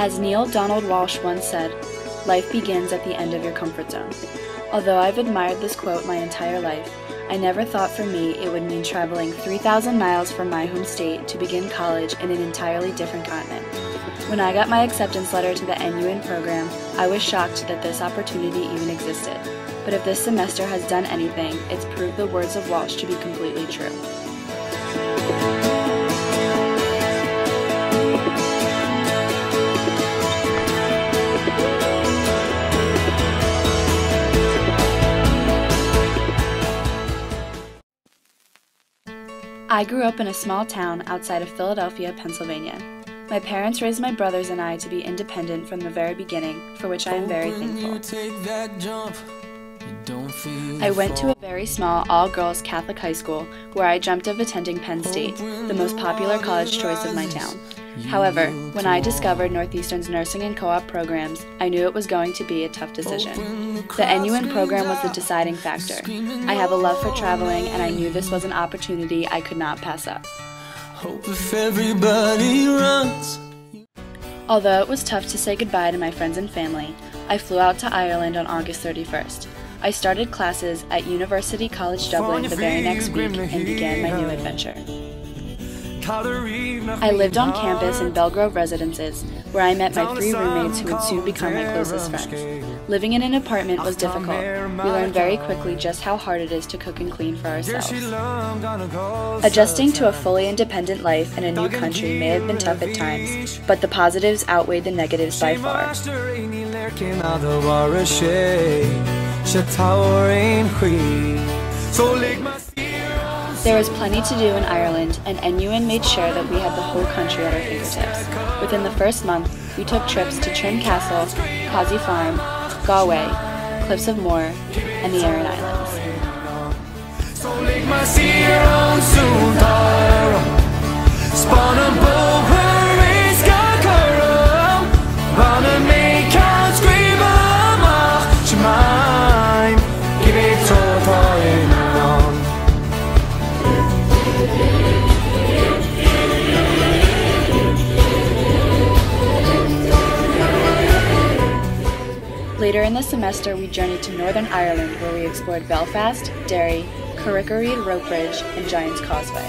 As Neil Donald Walsch once said, life begins at the end of your comfort zone. Although I've admired this quote my entire life, I never thought for me it would mean traveling 3,000 miles from my home state to begin college in an entirely different continent. When I got my acceptance letter to the NUN program, I was shocked that this opportunity even existed. But if this semester has done anything, it's proved the words of Walsch to be completely true. I grew up in a small town outside of Philadelphia, Pennsylvania. My parents raised my brothers and I to be independent from the very beginning, for which I am very thankful. I went to a very small all-girls Catholic high school where I dreamt of attending Penn State, the most popular college choice of my town. However, when I discovered Northeastern's nursing and co-op programs, I knew it was going to be a tough decision. The NUN program was the deciding factor. I have a love for traveling, and I knew this was an opportunity I could not pass up. Although it was tough to say goodbye to my friends and family, I flew out to Ireland on August 31st. I started classes at University College Dublin the very next week and began my new adventure. I lived on campus in Belgrove Residences, where I met my 3 roommates who would soon become my closest friends. Living in an apartment was difficult. We learned very quickly just how hard it is to cook and clean for ourselves. Adjusting to a fully independent life in a new country may have been tough at times, but the positives outweighed the negatives by far. There was plenty to do in Ireland, and NUN made sure that we had the whole country at our fingertips. Within the first month, we took trips to Trim Castle, Causey Farm, Galway, Cliffs of Moher, and the Aran Islands. Later in the semester, we journeyed to Northern Ireland, where we explored Belfast, Derry, Curricareed Rope Bridge, and Giant's Causeway.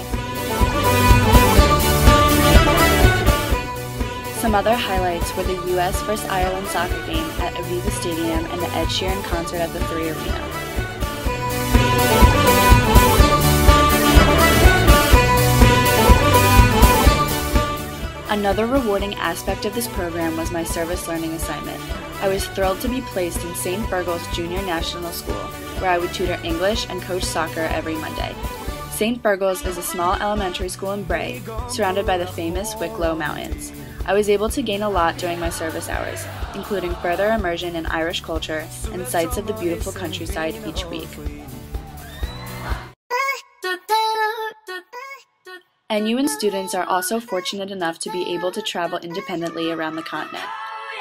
Some other highlights were the US vs Ireland soccer game at Aviva Stadium and the Ed Sheeran concert at the 3 Arena. Another rewarding aspect of this program was my service learning assignment. I was thrilled to be placed in St. Fergal's Junior National School, where I would tutor English and coach soccer every Monday. St. Fergal's is a small elementary school in Bray, surrounded by the famous Wicklow Mountains. I was able to gain a lot during my service hours, including further immersion in Irish culture and sights of the beautiful countryside each week. NUN students are also fortunate enough to be able to travel independently around the continent.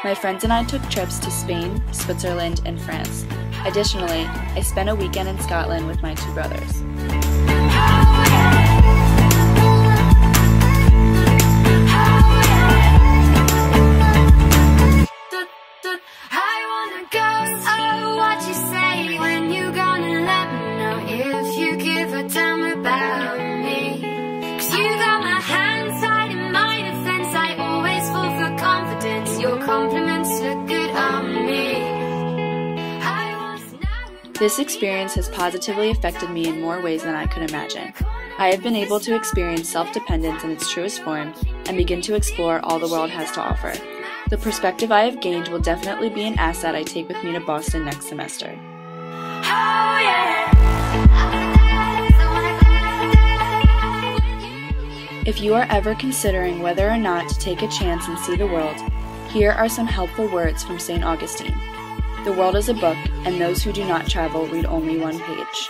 My friends and I took trips to Spain, Switzerland, and France. Additionally, I spent a weekend in Scotland with my 2 brothers. This experience has positively affected me in more ways than I could imagine. I have been able to experience self-dependence in its truest form and begin to explore all the world has to offer. The perspective I have gained will definitely be an asset I take with me to Boston next semester. If you are ever considering whether or not to take a chance and see the world, here are some helpful words from St. Augustine. The world is a book, and those who do not travel read only one page.